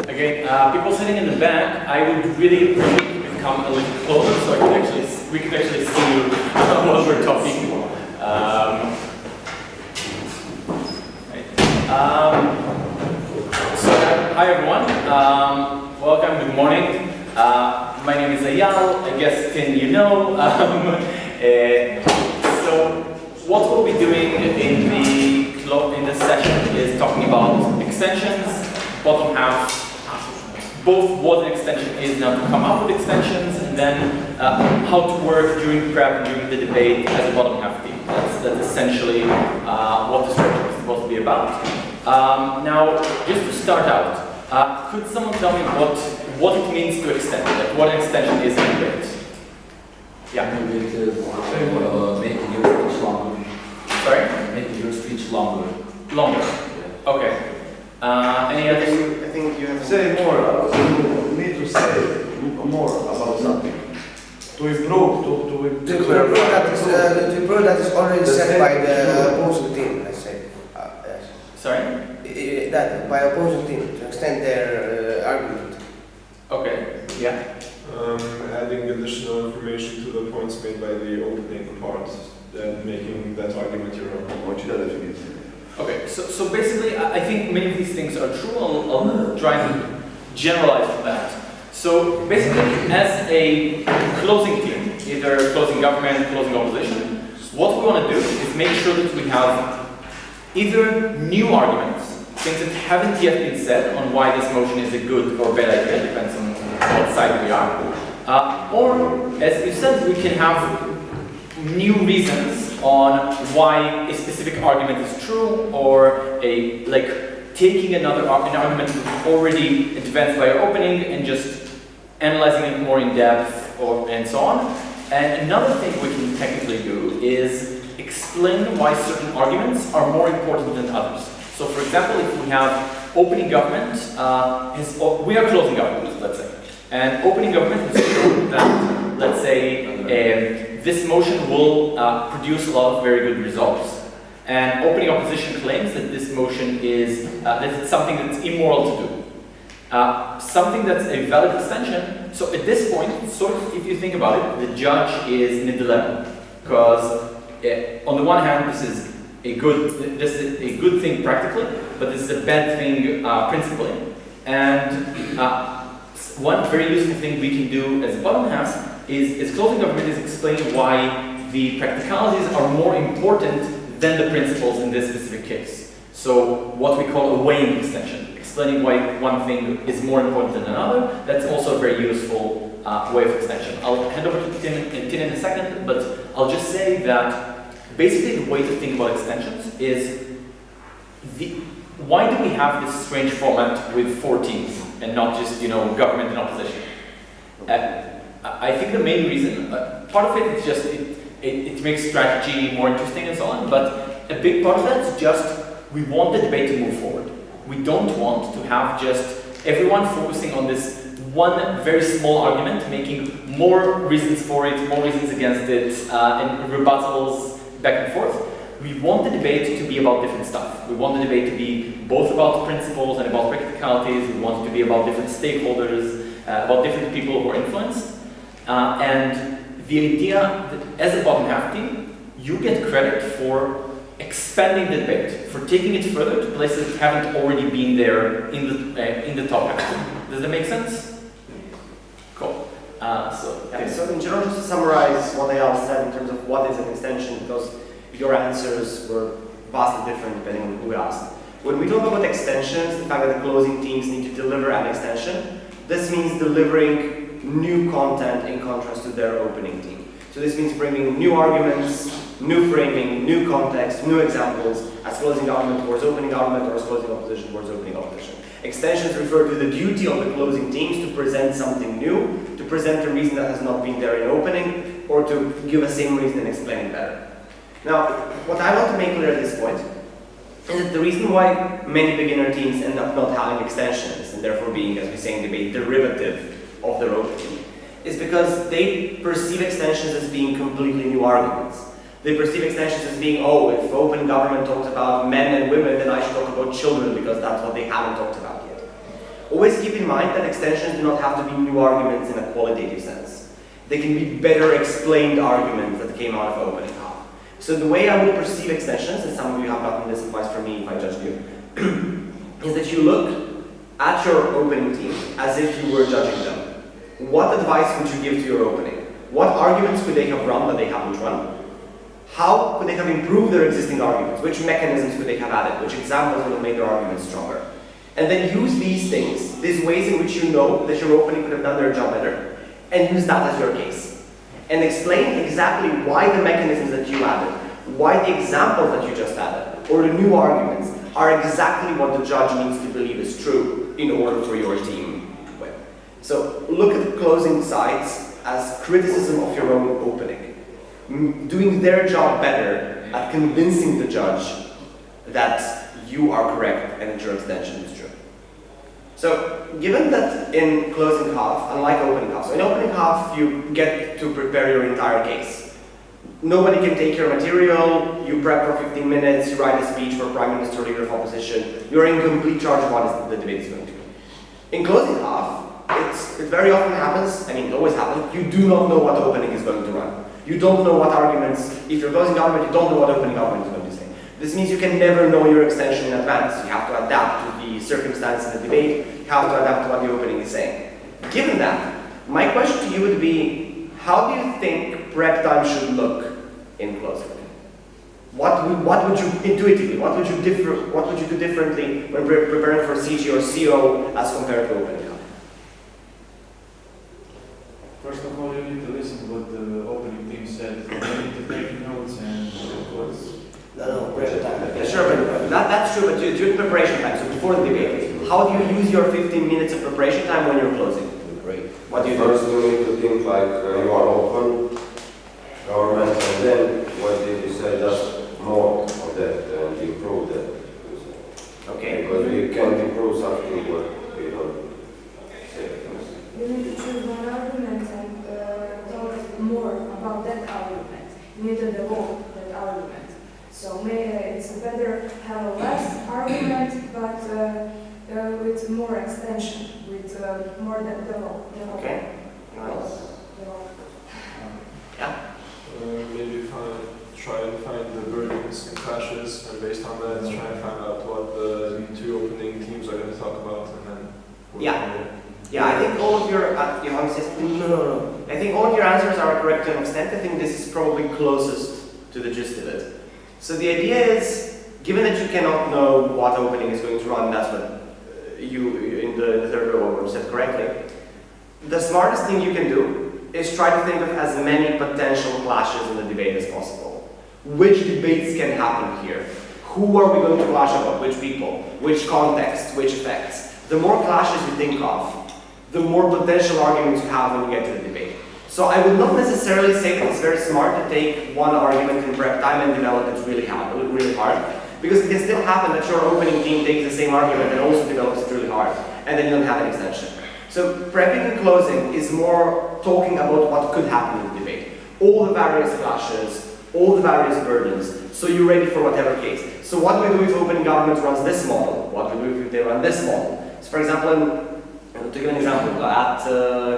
Again, people sitting in the back, I would really appreciate if you come a little closer so we can actually see what we're talking about. Hi everyone, welcome, good morning. My name is Ayal, I guess Tin you know. So what we'll be doing in this session is talking about extensions, bottom half, both what an extension is and how to come up with extensions, and then how to work during prep and during the debate as a bottom half team. That's essentially what this lecture is supposed to be about. Now, just to start out, could someone tell me what it means to extend? Like what an extension is in debate? Yeah. Maybe it is making your speech longer. Sorry? Making your speech longer. Longer. Yeah. Okay. Any other? I think you have to say more. You need to say more about something. To improve, to improve that is already said by the opposing team, let's say. Yes. Sorry? That by opposing team to extend their argument. Okay. Yeah. Adding additional information to the points made by the opening part and making that argument your own. Okay, so basically, I think many of these things are true. I'll try and generalize from that. So basically, as a closing team, either closing government, closing opposition, what we want to do is make sure that we have either new arguments, things that haven't yet been said on why this motion is a good or bad idea, depends on what side we are. Or, as you said, we can have new reasons on why a specific argument is true, or taking an argument that's already advanced by our opening and just analyzing it more in depth, and so on. And another thing we can technically do is explain why certain arguments are more important than others. So, for example, if we have opening government, we are closing government, let's say, and opening government has shown that, let's say, this motion will produce a lot of very good results. And opening opposition claims that this motion is that it's something that's immoral to do. Something that's a valid extension. So at this point, sort of, if you think about it, the judge is in a dilemma, because on the one hand, this is a good thing practically, but this is a bad thing principally. And one very useful thing we can do as a bottom half is closing government is explaining why the practicalities are more important than the principles in this specific case. So what we call a weighing extension, explaining why one thing is more important than another. That's also a very useful way of extension. I'll hand over to Tin in a second, but I'll just say that basically the way to think about extensions is why do we have this strange format with 4 teams and not just government and opposition? I think the main reason, part of it is just it makes strategy more interesting and so on, but a big part of that is just we want the debate to move forward. We don't want to have just everyone focusing on this one very small argument, making more reasons for it, more reasons against it, and rebuttals back and forth. We want the debate to be about different stuff. We want the debate to be both about principles and about practicalities. We want it to be about different stakeholders, about different people who are influenced. And the idea that as a bottom half team, you get credit for expanding the debate, for taking it further to places that haven't already been there in the top half. Does that make sense? Cool. So in general, just to summarize what Ayal said in terms of what is an extension, because your answers were vastly different depending on who asked. When we talk about extensions, the fact that the closing teams need to deliver an extension, this means delivering new content in contrast to their opening team. So this means bringing new arguments, new framing, new context, new examples as closing argument towards opening argument or as closing opposition towards opening opposition. Extensions refer to the duty of the closing teams to present something new, to present a reason that has not been there in opening, or to give a same reason and explain it better. Now, what I want to make clear at this point is that the reason why many beginner teams end up not having extensions, and therefore being, as we say in debate, derivative of their opening, is because they perceive extensions as being completely new arguments. They perceive extensions as being, oh, if open government talks about men and women, then I should talk about about children because that's what they haven't talked about yet. Always keep in mind that extensions do not have to be new arguments in a qualitative sense. They can be better explained arguments that came out of opening half. So the way I would perceive extensions, and some of you have gotten this advice from me if I judged you, is that you look at your opening team as if you were judging them. What advice would you give to your opening? What arguments could they have run that they haven't run? How could they have improved their existing arguments? Which mechanisms could they have added? Which examples would have made their arguments stronger? And then use these things, these ways in which you know that your opening could have done their job better, and use that as your case. And explain exactly why the mechanisms that you added, why the examples that you just added, or the new arguments, are exactly what the judge needs to believe is true in order for your team to win. So look at closing sides as criticism of your own opening. Doing their job better at convincing the judge that you are correct and that your extension is true. So, given that in closing half, unlike opening half, so in opening half you get to prepare your entire case. Nobody can take your material, you prep for 15 minutes, you write a speech for Prime Minister or Leader of Opposition, you're in complete charge of what the debate is going to be. In closing half, it very often happens, I mean it always happens, you do not know what opening is going to run. You don't know what arguments, if you're closing argument, you don't know what opening argument is going to say. This means you can never know your extension in advance. You have to adapt to the circumstances of the debate, you have to adapt to what the opening is saying. Given that, my question to you would be, how do you think prep time should look in closing? What would you intuitively, what would you do differently when preparing for CG or CO as compared to opening? First of all, you need to listen to what the opening team said. You need to take notes and what's... No, prep time. Yeah, sure, but that's true, but during preparation time, so before the debate, how do you use your 15 minutes of preparation time when you're closing? Great. What do you do? First, you need to think like you are open, government, and then what did you say, just more of that and improve that. Okay. Because we can't improve something what we don't say. You need to choose one argument and talk more about that argument. You need to develop that argument. So maybe it's better have a less argument, but with more extension, with more development. Okay. Nice. Yeah. Maybe try and find the burdens and clashes, and based on that, try and find out what the two opening teams are going to talk about, and then work Yeah. from there. Yeah, I think all of your, you want to say something? No. I think all of your answers are correct to an extent. I think this is probably closest to the gist of it. So the idea is, given that you cannot know what opening is going to run, that's what you in the third row said correctly. The smartest thing you can do is try to think of as many potential clashes in the debate as possible. Which debates can happen here? Who are we going to clash about? Which people? Which context? Which effects? The more clashes you think of, the more potential arguments you have when you get to the debate. So I would not necessarily say that it's very smart to take one argument in prep time and develop it really hard, because it can still happen that your opening team takes the same argument and also develops it really hard, and then you don't have an extension. So prepping and closing is more talking about what could happen in the debate. All the various clashes, all the various burdens, so you're ready for whatever case. So what do we do if opening government runs this model? What do we do if they run this model? So for example, to give an example, at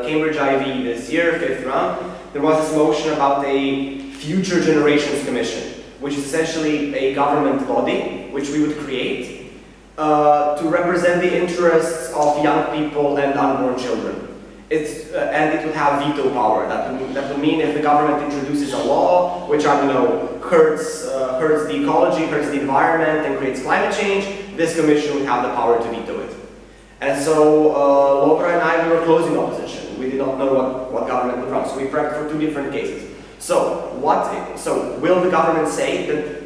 Cambridge IV this year, 5th round, there was this motion about a Future Generations Commission, which is essentially a government body which we would create to represent the interests of young people and unborn children. And it would have veto power. That would mean if the government introduces a law which, I don't know, hurts the ecology, hurts the environment, and creates climate change, this commission would have the power to veto it. And so Laura and I, we were closing opposition. We did not know what government would run, so we prepped for two different cases. So will the government say that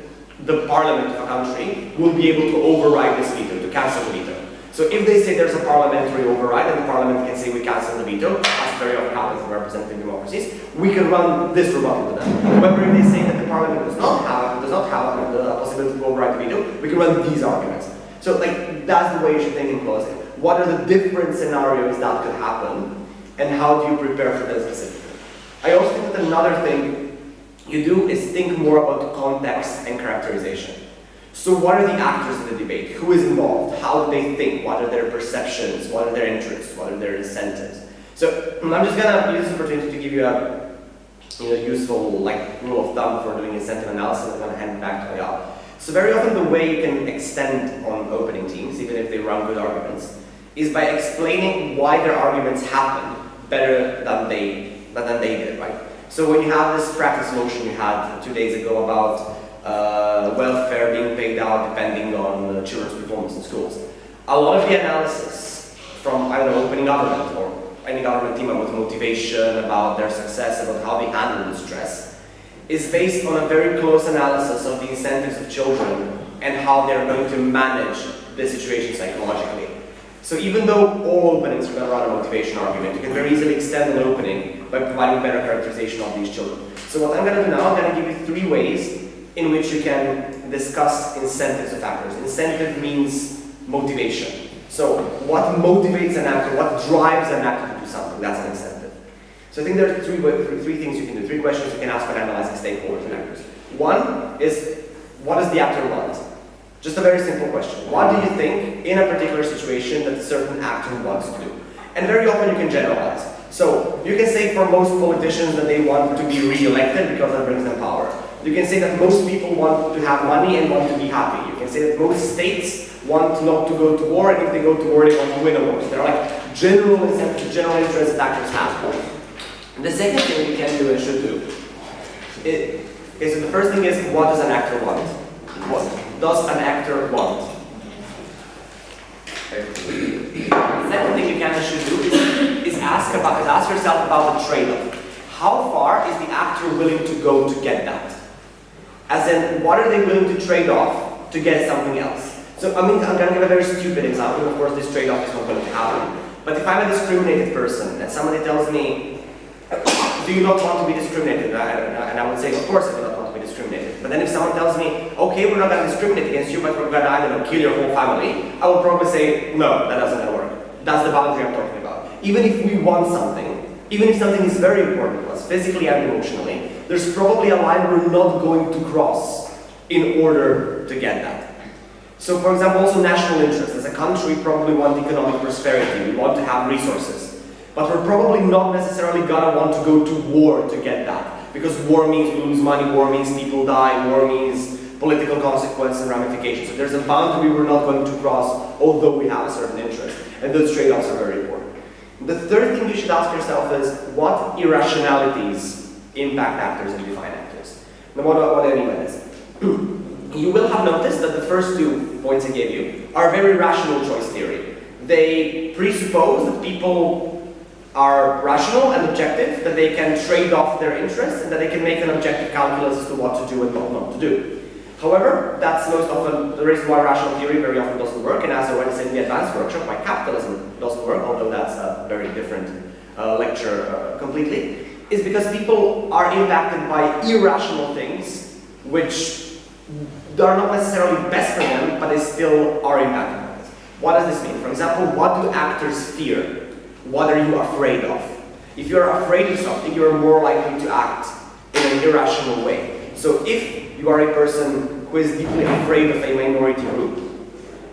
the parliament of a country will be able to override this veto, to cancel the veto? So if they say there's a parliamentary override and the parliament can say we cancel the veto, as very often happens in representative democracies, we can run this rebuttal to them. However, if they say that the parliament does not have the possibility to override the veto, we can run these arguments. So that's the way you should think in closing. What are the different scenarios that could happen, and how do you prepare for them specifically? I also think that another thing you do is think more about context and characterization. So what are the actors in the debate? Who is involved? How do they think? What are their perceptions? What are their interests? What are their incentives? So I'm just gonna use this opportunity to give you a useful rule of thumb for doing incentive analysis. I'm gonna hand it back to Ayal. So very often the way you can extend on opening teams, even if they run good arguments, is by explaining why their arguments happen better than they did, right? So when you have this practice motion you had 2 days ago about welfare being paid out depending on children's performance in schools, a lot of the analysis from, I don't know, opening government or any government team about motivation, about their success, about how they handle the stress, is based on a very close analysis of the incentives of children and how they're going to manage the situation psychologically. So even though all openings are going to run a motivation argument, you can very easily extend an opening by providing better characterization of these children. So what I'm going to do now, I'm going to give you 3 ways in which you can discuss incentives of actors. Incentive means motivation. So what motivates an actor, what drives an actor to do something, that's an incentive. So I think there are three things you can do, 3 questions you can ask when analyzing stakeholders and actors. One is, what does the actor want? Just a very simple question. What do you think in a particular situation that a certain actor wants to do? And very often you can generalize. So you can say for most politicians that they want to be re-elected because that brings them power. You can say that most people want to have money and want to be happy. You can say that most states want not to go to war, and if they go to war, they want to win a war. So there are like general incentives, general interests that actors have. And the second thing we can do and should do is, so the first thing is, what does an actor want? What does an actor want? The second thing you can and should do is ask yourself about the trade-off. How far is the actor willing to go to get that? As in, what are they willing to trade off to get something else? So, I mean, I'm going to give a very stupid example. Of course, this trade-off is not going to happen. But if I'm a discriminated person and somebody tells me, do you not want to be discriminated? And I would say, of course I do not want to be discriminated. But then if someone tells me, okay, we're not going to discriminate against you, but we're going to, I don't know, kill your whole family, I will probably say, no, that doesn't going to work. That's the boundary I'm talking about. Even if we want something, even if something is very important to us, physically and emotionally, there's probably a line we're not going to cross in order to get that. So for example, also national interest. As a country, we probably want economic prosperity. We want to have resources. But we're probably not necessarily gonna want to go to war to get that. Because war means we lose money, war means people die, war means political consequences and ramifications. So there's a boundary we're not going to cross, although we have a certain interest. And those trade-offs are very important. The third thing you should ask yourself is, what irrationalities impact actors and define actors? Now what do I mean by this? You will have noticed that the first 2 points I gave you are very rational choice theory. They presuppose that people are rational and objective, that they can trade off their interests, and that they can make an objective calculus as to what to do and what not to do. However, that's most often the reason why rational theory very often doesn't work, and as I already said in the advanced workshop, why capitalism doesn't work, although that's a very different lecture completely, is because people are impacted by irrational things which are not necessarily best for them, but they still are impacted by this. What does this mean? For example, what do actors fear? What are you afraid of? If you're afraid of something, you're more likely to act in an irrational way. So if you are a person who is deeply afraid of a minority group,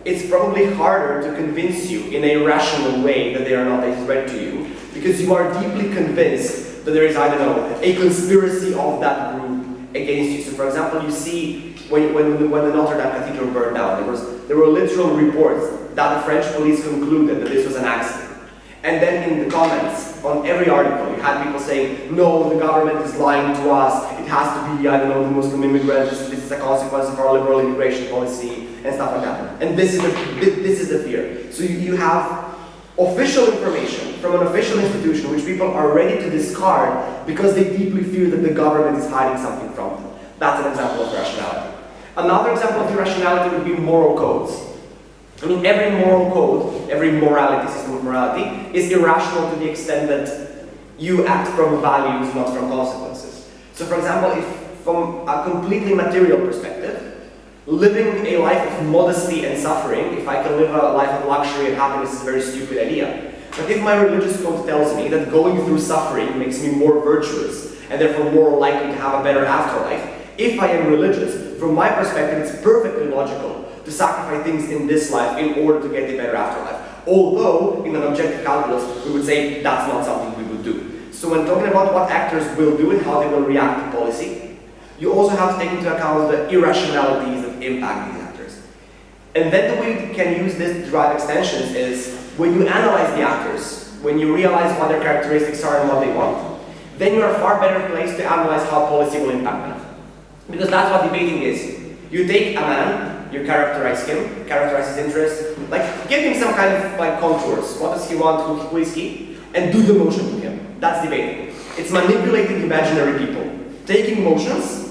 it's probably harder to convince you in a rational way that they are not a threat to you, because you are deeply convinced that there is, I don't know, a conspiracy of that group against you. So for example, you see when the Notre Dame Cathedral burned down, there were literal reports that the French police concluded that this was an accident. And then in the comments on every article, you had people saying, no, the government is lying to us, it has to be, I don't know, the Muslim immigrants, this is a consequence of our liberal immigration policy, and stuff like that. And this is the fear. So you have official information from an official institution which people are ready to discard because they deeply fear that the government is hiding something from them. That's an example of irrationality. Another example of irrationality would be moral codes. I mean, every moral code, every morality, system of morality, is irrational to the extent that you act from values, not from consequences. So for example, if from a completely material perspective, living a life of modesty and suffering, if I can live a life of luxury and happiness, is a very stupid idea. But if my religious code tells me that going through suffering makes me more virtuous, and therefore more likely to have a better afterlife, if I am religious, from my perspective, it's perfectly logical to sacrifice things in this life in order to get a better afterlife. Although, in an objective calculus, we would say that's not something we would do. So when talking about what actors will do and how they will react to policy, you also have to take into account the irrationalities that impact these actors. And then the way you can use this to drive extensions is when you analyze the actors, when you realize what their characteristics are and what they want, then you are far better placed to analyze how policy will impact them. Because that's what debating is. You take a man, you characterize him, characterize his interests, like give him some kind of like contours. What does he want, who is he? And do the motion to him. That's debating. It's manipulating imaginary people. Taking motions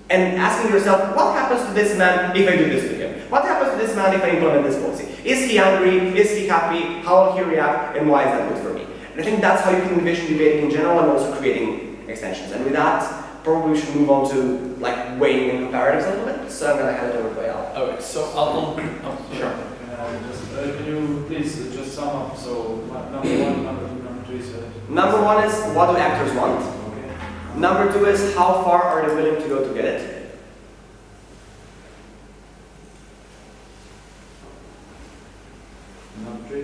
and asking yourself, what happens to this man if I do this to him? What happens to this man if I implement this policy? Is he angry? Is he happy? How will he react? And why is that good for me? And I think that's how you can envision debating in general and also creating extensions. And with that, probably we should move on to like weighing and comparatives a little bit. So I'm going to hand it over to Ayal. Okay, so I'll sure. Can you please just sum up? So number 1, number 2, number 3. Number 1 is what do actors want? Okay. Number 2 is how far are they willing to go to get it?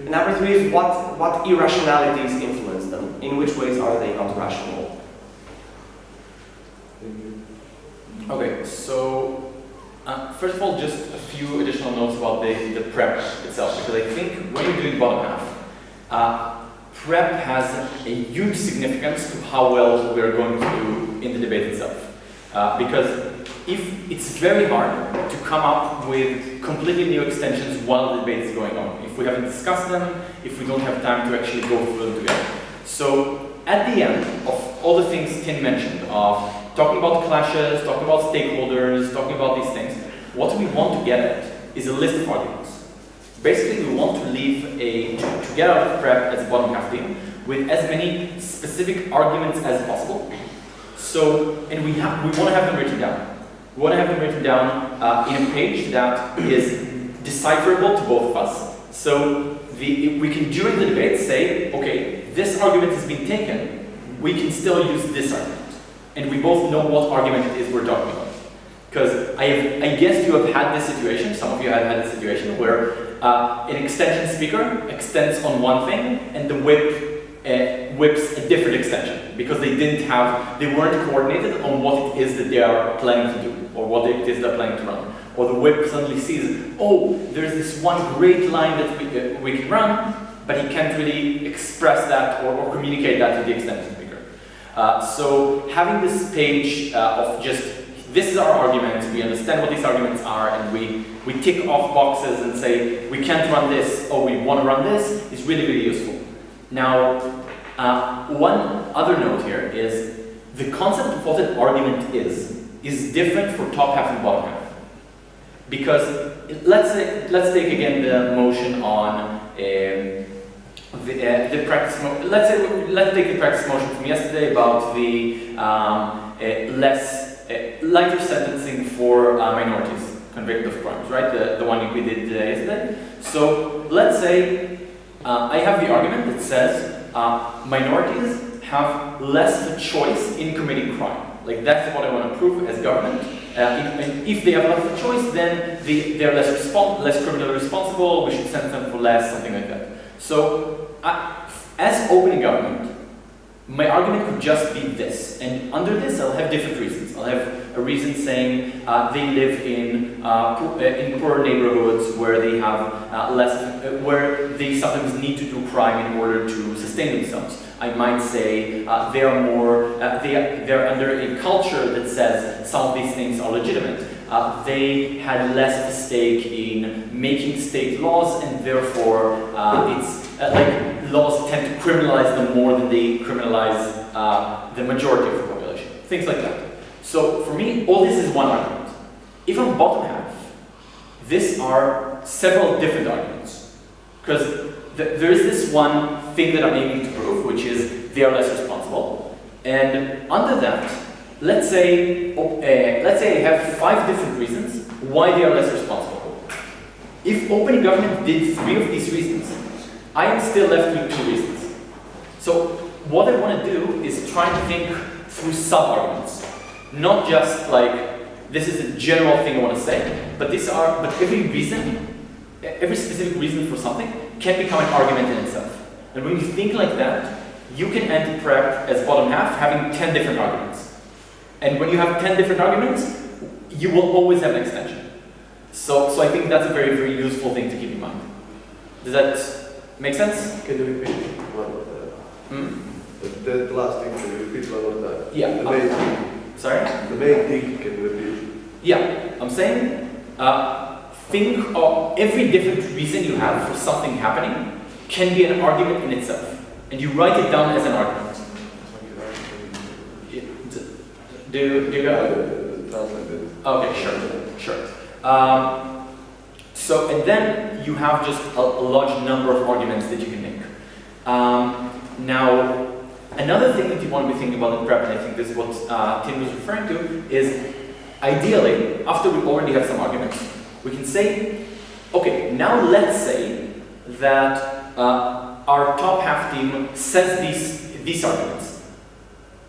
Number 3 is what irrationalities influence them. In which ways are they not rational? Okay, so first of all, just a few additional notes about the prep itself, because I think when you're doing bottom half, prep has a huge significance to how well we're going to do in the debate itself. Because if it's very hard to come up with completely new extensions while the debate is going on, if we haven't discussed them, if we don't have time to actually go through them together. So at the end of all the things Tim mentioned, of talking about clashes, talking about stakeholders, talking about these things, what we want to get at is a list of arguments. Basically, we want to leave to get out of prep as a bottom half team with as many specific arguments as possible. So, and we want to have them written down. We want to have them written down in a page that is decipherable to both of us. So we can, during the debate, say, okay, this argument has been taken, we can still use this argument. And we both know what argument it is we're talking about. Because I guess you have had this situation, some of you have had this situation, where an extension speaker extends on one thing, and the whip whips a different extension, because they weren't coordinated on what it is that they are planning to do, or what it is they're planning to run. Or the whip suddenly sees, oh, there's this one great line that we can run, but he can't really express that or communicate that to the extension speaker. So having this page of just, this is our argument, we understand what these arguments are, and we tick off boxes and say, we can't run this, or we want to run this, is really, really useful. Now, one other note here is, the concept of what an argument is different for top half and bottom half. Because, let's take again the motion on the practice. Let's take the practice motion from yesterday about the lighter sentencing for minorities convicted of crimes, right? The one we did yesterday. So let's say I have the argument that says minorities have less of a choice in committing crime. Like, that's what I want to prove as government. And if they have less of a choice, then they're less criminally responsible. We should sentence them for less, something like that. So, as opening government, my argument could just be this, and under this I'll have different reasons. I'll have a reason saying they live in poor neighborhoods where they have where they sometimes need to do crime in order to sustain themselves. I might say they're under a culture that says some of these things are legitimate. They had less of a stake in making state laws, and therefore it's like laws tend to criminalize them more than they criminalize the majority of the population. Things like that. So for me, all this is one argument. If I'm bottom half, these are several different arguments. Because there is this one thing that I'm aiming to prove, which is they are less responsible. And under that, let's say I have 5 different reasons why they are less responsible. If opening government did 3 of these reasons, I am still left with 2 reasons. So what I want to do is try to think through sub-arguments. Not just like This is a general thing I want to say, but every specific reason for something can become an argument in itself. And when you think like that, you can end prep as bottom half having 10 different arguments. And when you have 10 different arguments, you will always have an extension. So I think that's a very, very useful thing to keep in mind. Does that make sense? Can you repeat one more time? The last thing, can you repeat one more time? Yeah. The main thing. Sorry? The main thing, can you repeat? Yeah, I'm saying think of every different reason you have for something happening can be an argument in itself. And you write it down as an argument. Do you got it? Okay, sure. And then you have just a large number of arguments that you can make. Now, another thing that you want to be thinking about in prep, and I think this is what Tim was referring to, is ideally, after we already have some arguments, we can say, okay, now let's say that our top half team says these arguments.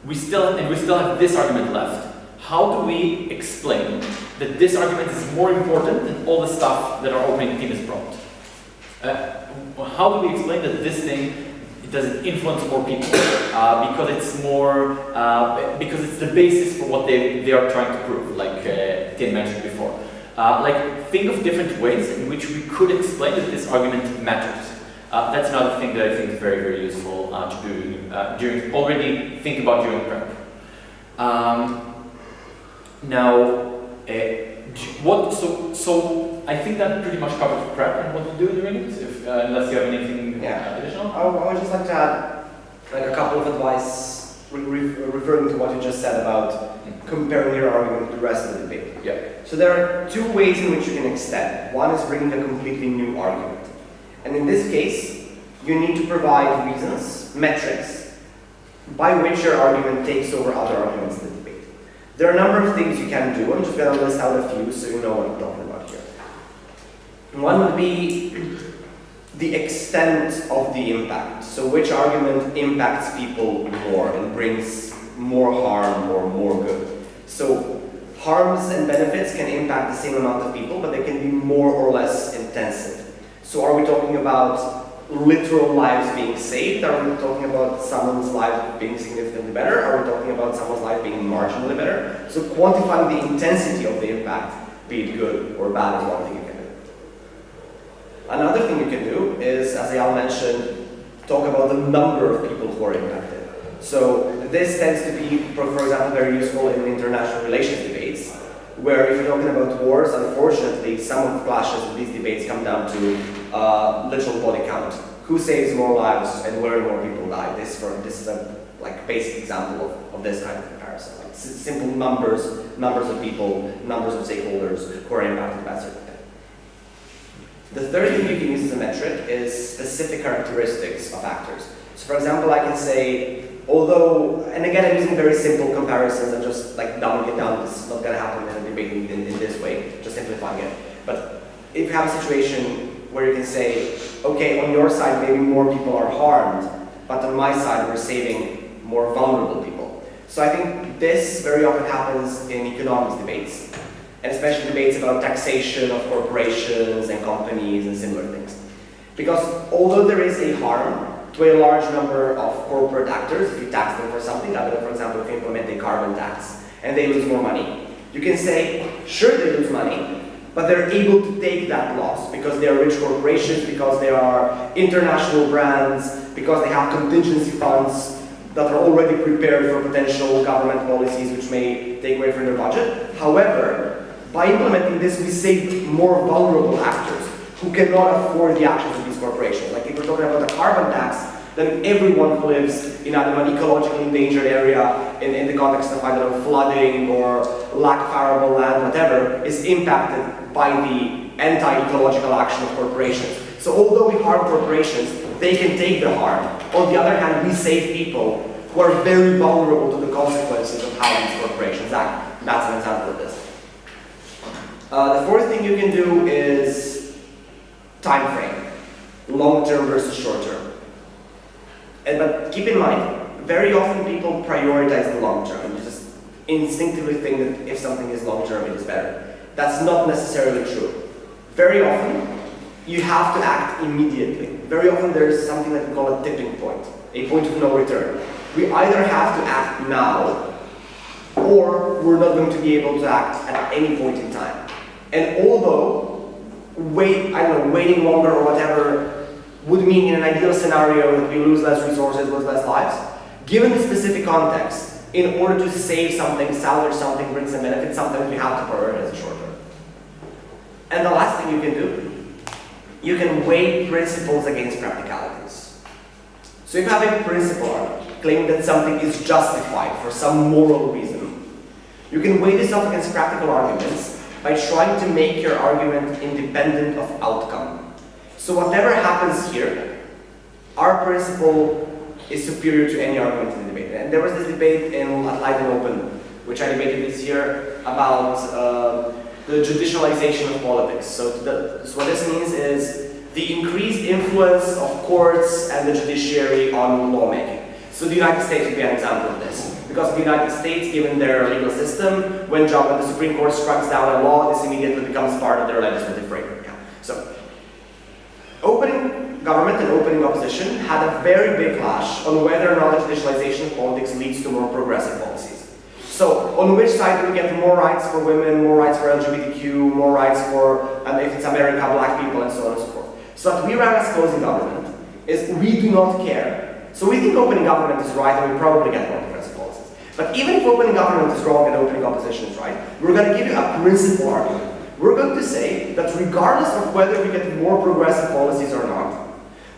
We still have this argument left. How do we explain that this argument is more important than all the stuff that our opening team has brought? How do we explain that this thing does influence more people because it's more because it's the basis for what they are trying to prove, like Tim mentioned before. Think of different ways in which we could explain that this argument matters. That's another thing that I think is very, very useful to do already think about during prep. So I think that pretty much covers prep and what to do during it, unless you have anything additional. I would just like to add a couple of advice referring to what you just said about comparing your argument to the rest of the debate. Yeah. So there are two ways in which you can extend. One is bringing a completely new argument. And in this case, you need to provide reasons, metrics, by which your argument takes over other arguments in the debate. There are a number of things you can do. I'm just going to list out a few so you know what I'm talking about here. One would be the extent of the impact. So which argument impacts people more and brings more harm or more good. So harms and benefits can impact the same amount of people, but they can be more or less intensive. So are we talking about literal lives being saved? Are we talking about someone's life being significantly better? Are we talking about someone's life being marginally better? So quantifying the intensity of the impact, be it good or bad, is one thing you can do. Another thing you can do is, as Ayal mentioned, talk about the number of people who are impacted. So this tends to be, for example, very useful in international relations debates, where if you're talking about wars, unfortunately, some of the clashes of these debates come down to literal body count. Who saves more lives and where more people die? This is a basic example of this kind of comparison. Like simple numbers of people, numbers of stakeholders who are impacted by a certain thing. The third thing you can use as a metric is specific characteristics of actors. So for example, I can say, although, and again I'm using very simple comparisons and just dumbing it down, this is not going to happen in a debate in this way, just simplifying it. But if you have a situation where you can say, okay, on your side maybe more people are harmed, but on my side we're saving more vulnerable people. So I think this very often happens in economics debates, and especially debates about taxation of corporations and companies and similar things. Because although there is a harm to a large number of corporate actors, if you tax them for something, I don't know, for example, if you implement a carbon tax and they lose more money, you can say, sure, they lose money, but they're able to take that loss because they are rich corporations, because they are international brands, because they have contingency funds that are already prepared for potential government policies which may take away from their budget. However, by implementing this, we save more vulnerable actors who cannot afford the actions of these corporations. Like if we're talking about a carbon tax, then everyone who lives in an ecologically endangered area in the context of, I don't know, flooding or lack of arable land, whatever, is impacted by the anti-ecological action of corporations. So although we harm corporations, they can take the harm. On the other hand, we save people who are very vulnerable to the consequences of how these corporations act. That's an example of this. The fourth thing you can do is time frame, long-term versus short-term. But keep in mind, very often people prioritize the long term. You just instinctively think that if something is long-term, it is better. That's not necessarily true. Very often, you have to act immediately. Very often, there is something that we call a tipping point, a point of no return. We either have to act now, or we're not going to be able to act at any point in time. And although waiting longer or whatever would mean in an ideal scenario that we lose less resources, lose less lives, given the specific context, in order to save something, salvage something, bring some benefit, sometimes we have to prioritize the short term. And the last thing you can do, you can weigh principles against practicalities. So if you have a principle claiming that something is justified for some moral reason, you can weigh this off against practical arguments by trying to make your argument independent of outcome. So whatever happens here, our principle is superior to any argument in the debate. And there was this debate in Leiden Open, which I debated this year, about the judicialization of politics. So what this means is the increased influence of courts and the judiciary on lawmaking. So the United States would be an example of this. Because the United States, given their legal system, when the Supreme Court strikes down a law, this immediately becomes part of their legislative framework. Yeah. So, opening government and opening opposition had a very big clash on whether or not the judicialization of politics leads to more progressive policies. So, on which side do we get more rights for women, more rights for LGBTQ, more rights for, if it's America, black people, and so on and so forth. So what we ran as closing government is we do not care. So we think opening government is right and we probably get more progressive policies. But even if opening government is wrong and opening opposition is right, we're going to give you a principal argument. We're going to say that regardless of whether we get more progressive policies or not,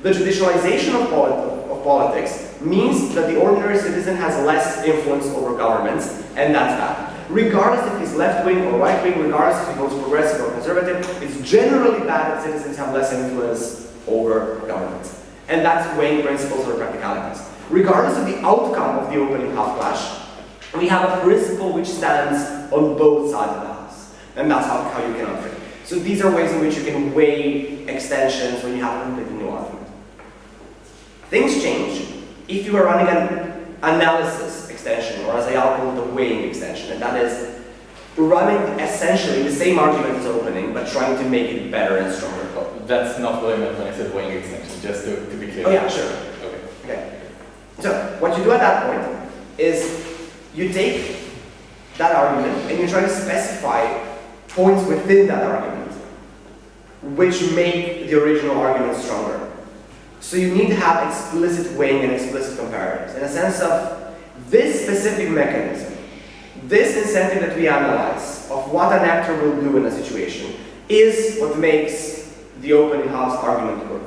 the judicialization of politics means that the ordinary citizen has less influence over governments, and that's bad. Regardless if he's left-wing or right-wing, regardless if he votes progressive or conservative, it's generally bad that citizens have less influence over governments. And that's weighing principles or practicalities. Regardless of the outcome of the opening half clash, we have a principle which stands on both sides of the house. And that's how you can operate. So these are ways in which you can weigh extensions when you have a completely new argument. Things change if you are running an analysis extension, or as Ayal called it, a weighing extension. And that is running essentially the same argument as opening, but trying to make it better and stronger. Oh, that's not what I meant when I said weighing extension, just to be clear. Oh yeah, sure. Okay. So what you do at that point is you take that argument and you try to specify points within that argument which make the original argument stronger. So you need to have explicit weighing and explicit comparatives in a sense of this specific mechanism, this incentive that we analyze of what an actor will do in a situation is what makes the opening halves argument work.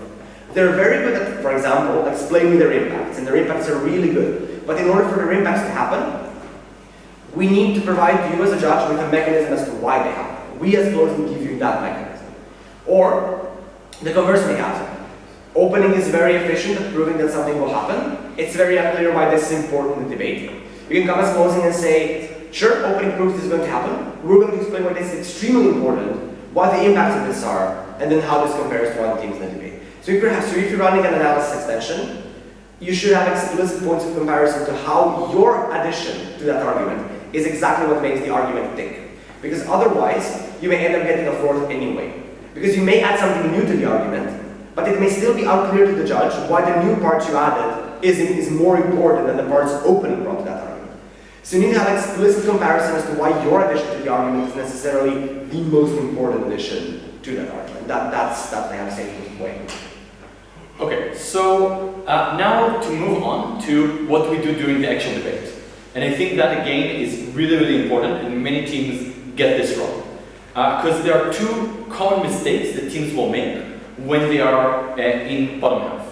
They're very good at, for example, explaining their impacts, and their impacts are really good. But in order for their impacts to happen, we need to provide you as a judge with a mechanism as to why they happen. We as closing give you that mechanism. Or the converse may happen. Opening is very efficient at proving that something will happen. It's very unclear why this is important in the debate. You can come as closing and say, sure, opening proves this is going to happen. We're going to explain why this is extremely important, what the impacts of this are, and then how this compares to other teams in the debate. So if you're running an analysis extension, you should have explicit points of comparison to how your addition to that argument is exactly what makes the argument tick. Because otherwise, you may end up getting a fourth anyway. Because you may add something new to the argument, but it may still be unclear to the judge why the new part you added is more important than the parts opening brought to that argument. So you need to have explicit comparison as to why your addition to the argument is necessarily the most important addition to that argument. That's the conversation way. Okay, so now to move on to what we do during the actual debate. And I think that again is really, really important, and many teams get this wrong. Because there are two common mistakes that teams will make when they are in bottom half.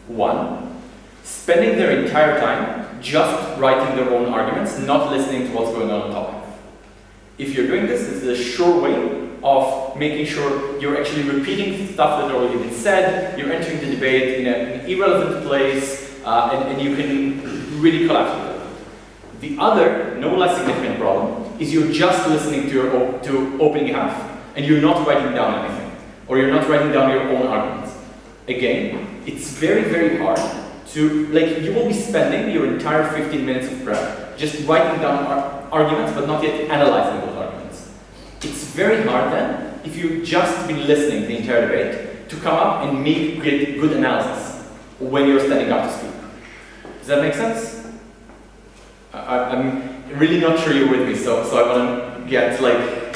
One, spending their entire time just writing their own arguments, not listening to what's going on top half. If you're doing this, it's a sure way of making sure you're actually repeating stuff that already been said, you're entering the debate in an irrelevant place, and you can really collapse with it. The other, no less significant problem is you're just listening to opening half, and you're not writing down anything, or you're not writing down your own arguments. Again, it's very, very hard to, you will be spending your entire 15 minutes of prep just writing down arguments, but not yet analyzing those arguments. It's very hard then, if you've just been listening the entire debate, to come up and make good analysis when you're standing up to speak. Does that make sense? I'm really not sure you're with me, so I want to get like,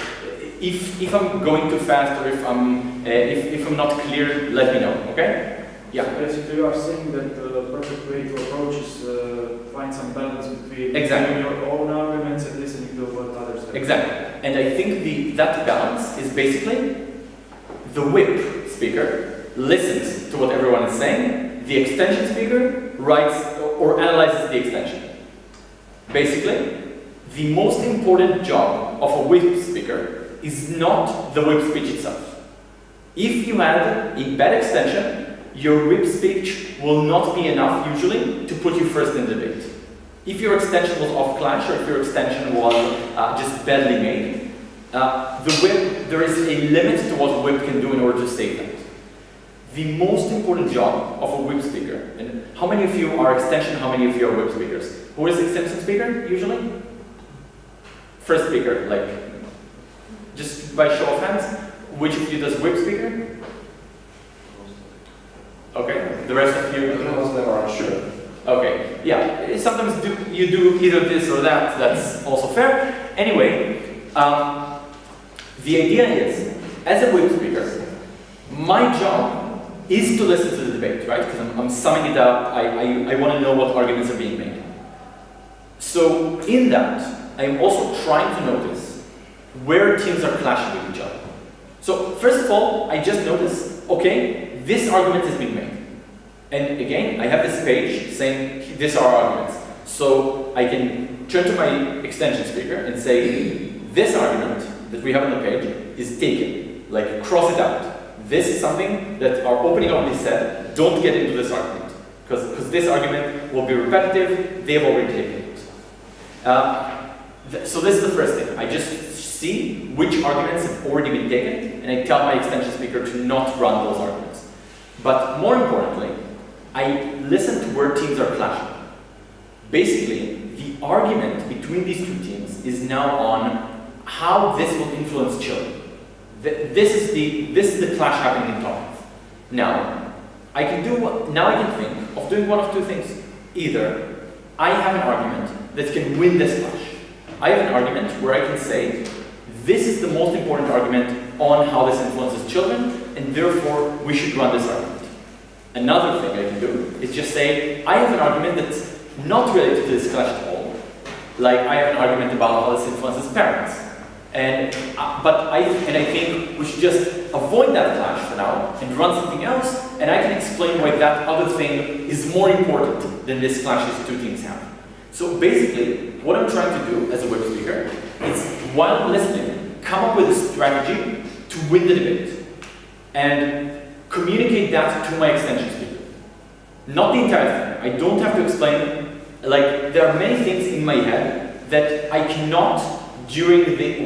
if I'm going too fast or if I'm not clear, let me know, okay? Yeah. So basically, you are saying that the perfect way to approach is find some balance between Exactly. your own arguments and listening to what others say. Exactly. And I think that balance is basically the whip speaker listens to what everyone is saying, the extension speaker writes or analyzes the extension. Basically, the most important job of a whip speaker is not the whip speech itself. If you add a bad extension, your whip speech will not be enough usually to put you first in the debate. If your extension was off clash or if your extension was just badly made, the whip, there is a limit to what a whip can do in order to save that. The most important job of a whip speaker, and how many of you are extension, how many of you are whip speakers? Who is extension speaker usually? First speaker, like, just by show of hands, which of you does whip speaker? Okay, the rest of you? Most of them are unsure. Okay, yeah, sometimes you do either this or that, that's also fair. Anyway, the idea is, as a whip speaker, my job is to listen to the debate, right? Because I'm summing it up, I want to know what arguments are being made. So in that, I'm also trying to notice where teams are clashing with each other. So first of all, I just notice, okay, this argument is being made. And again, I have this page saying these are arguments. So I can turn to my extension speaker and say, this argument that we have on the page is taken, like cross it out. This is something that our opening already said, don't get into this argument. Because this argument will be repetitive, they've already taken it. So this is the first thing. I just see which arguments have already been taken, and I tell my extension speaker to not run those arguments. But more importantly, I listen to where teams are clashing. Basically, the argument between these two teams is now on how this will influence children. This is the clash happening in topics. Now, I can think of doing one of two things. Either I have an argument that can win this clash. I have an argument where I can say, this is the most important argument on how this influences children, and therefore we should run this argument. Another thing I can do is just say, I have an argument that's not related to this clash at all. Like, I have an argument about how this influences parents. But I think we should just avoid that clash for now and run something else, and I can explain why that other thing is more important than this clash these two teams have. So basically, what I'm trying to do as a web speaker is, while I'm listening, come up with a strategy to win the debate and communicate that to my extension speaker. Not the entire thing. I don't have to explain, like, there are many things in my head that I cannot,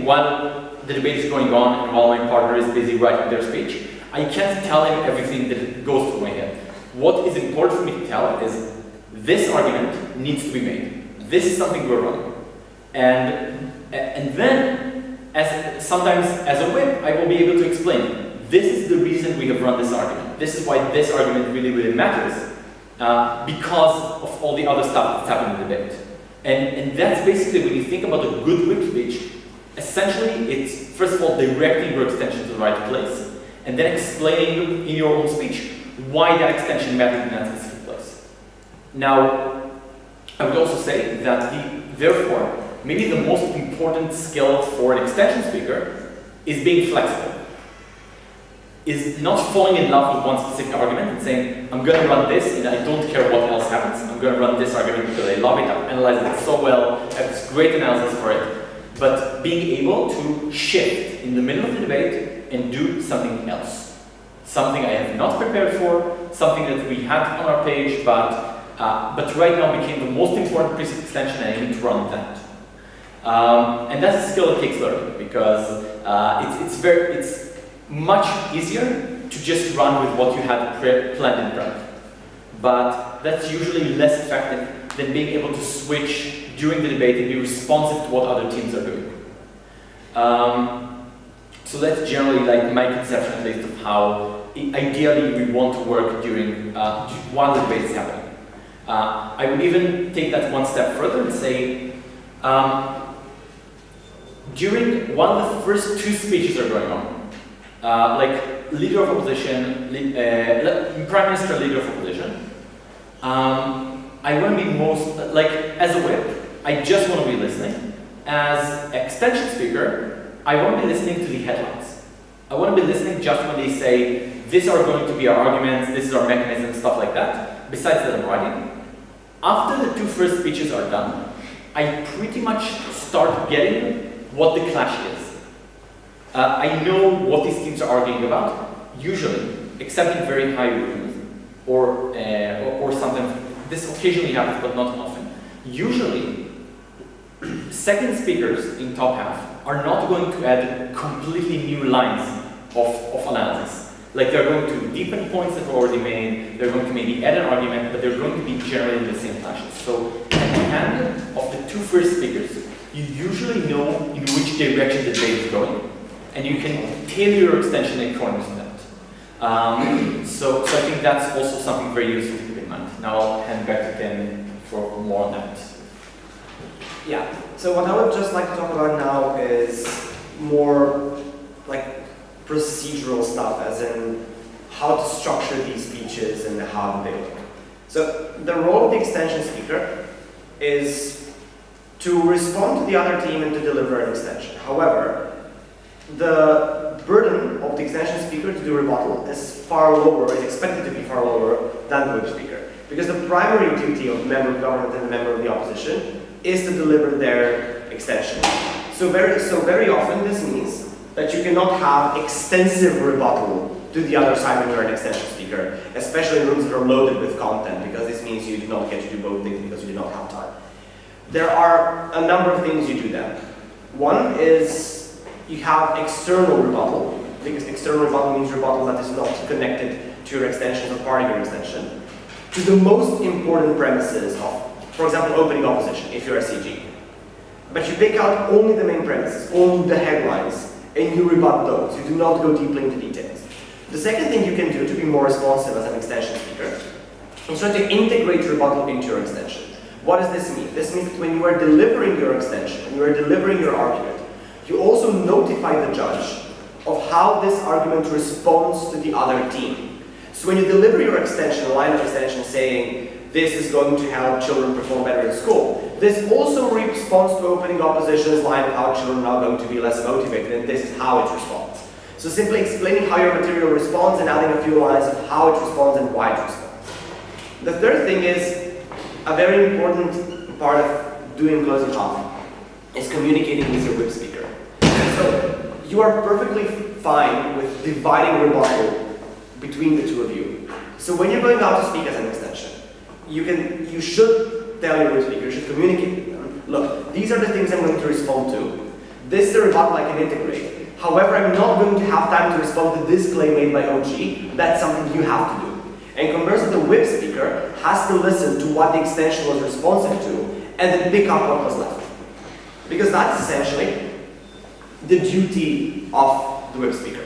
while the debate is going on and while my partner is busy writing their speech, I can't tell him everything that goes through my head. What is important for me to tell is, this argument needs to be made. This is something we're running. And then, sometimes as a whip, I will be able to explain, this is the reason we have run this argument. This is why this argument really, really matters, because of all the other stuff that's happened in the debate. And that's basically, when you think about a good whip speech, essentially it's, first of all, directing your extension to the right place, and then explaining in your own speech why that extension mattered in that specific place. Now, I would also say that therefore, maybe the most important skill for an extension speaker is being flexible. Is not falling in love with one specific argument and saying, I'm going to run this and I don't care what else happens. I'm going to run this argument because I love it, I've analyzed it so well, I have this great analysis for it. But being able to shift in the middle of the debate and do something else. Something I have not prepared for, something that we had on our page, but right now became the most important piece of extension and I need to run that. And that's a skill that takes learning, because it's much easier to just run with what you had planned in prep. But that's usually less effective than being able to switch during the debate and be responsive to what other teams are doing. So that's generally like my conception at least of how ideally we want to work during while the debate is happening. I would even take that one step further and say while the first two speeches are going on, like leader of opposition, prime minister, leader of opposition, I want to be most, like as a whip, I just want to be listening. As extension speaker, I want to be listening to the headlines. I want to be listening just when they say, these are going to be our arguments, this is our mechanism, stuff like that, besides that I'm writing. After the two first speeches are done, I pretty much start getting what the clash is. I know what these teams are arguing about, usually, except in very high rooms, or sometimes, this occasionally happens, but not often. Usually, second speakers in top half are not going to add completely new lines of analysis. Like they're going to deepen points that were already made, they're going to maybe add an argument, but they're going to be generally the same clashes. So at the end of the two first speakers, you usually know in which direction the debate is going, and you can tailor your extension according to that. So I think that's also something very useful to keep in mind. Now I'll hand back to Ken for more on that. Yeah, so what I would just like to talk about now is more like procedural stuff, as in how to structure these speeches and how they look. So the role of the extension speaker is to respond to the other team and to deliver an extension. However, the burden of the extension speaker to do rebuttal is far lower, is expected to be far lower than the whip speaker. Because the primary duty of the member of government and the member of the opposition is to deliver their extension. So very often this means that you cannot have extensive rebuttal to the other side when you're an extension speaker, especially in rooms that are loaded with content, because this means you do not get to do both things because you do not have time. There are a number of things you do then. One is you have external rebuttal, because external rebuttal means rebuttal that is not connected to your extension or part of your extension, to the most important premises of, for example, opening opposition, if you're a CG. But you pick out only the main premises, only the headlines, and you rebut those. You do not go deeply into details. The second thing you can do to be more responsive as an extension speaker is try to integrate rebuttal into your extension. What does this mean? This means that when you are delivering your extension, when you are delivering your argument, you also notify the judge of how this argument responds to the other team. So when you deliver your extension, a line of extension saying, this is going to help children perform better in school, this also responds to opening opposition's line of how children are going to be less motivated, and this is how it responds. So simply explaining how your material responds and adding a few lines of how it responds and why it responds. The third thing is, a very important part of doing closing half is communicating with your whip speaker. So you are perfectly fine with dividing rebuttal between the two of you. So when you're going out to speak as an extension, you should tell your whip speaker, you should communicate with them. Look, these are the things I'm going to respond to. This is the rebuttal I can integrate. However, I'm not going to have time to respond to this claim made by OG. That's something you have to do. And conversely, the whip speaker has to listen to what the extension was responsive to and then pick up what was left. Because that's essentially the duty of the whip speaker.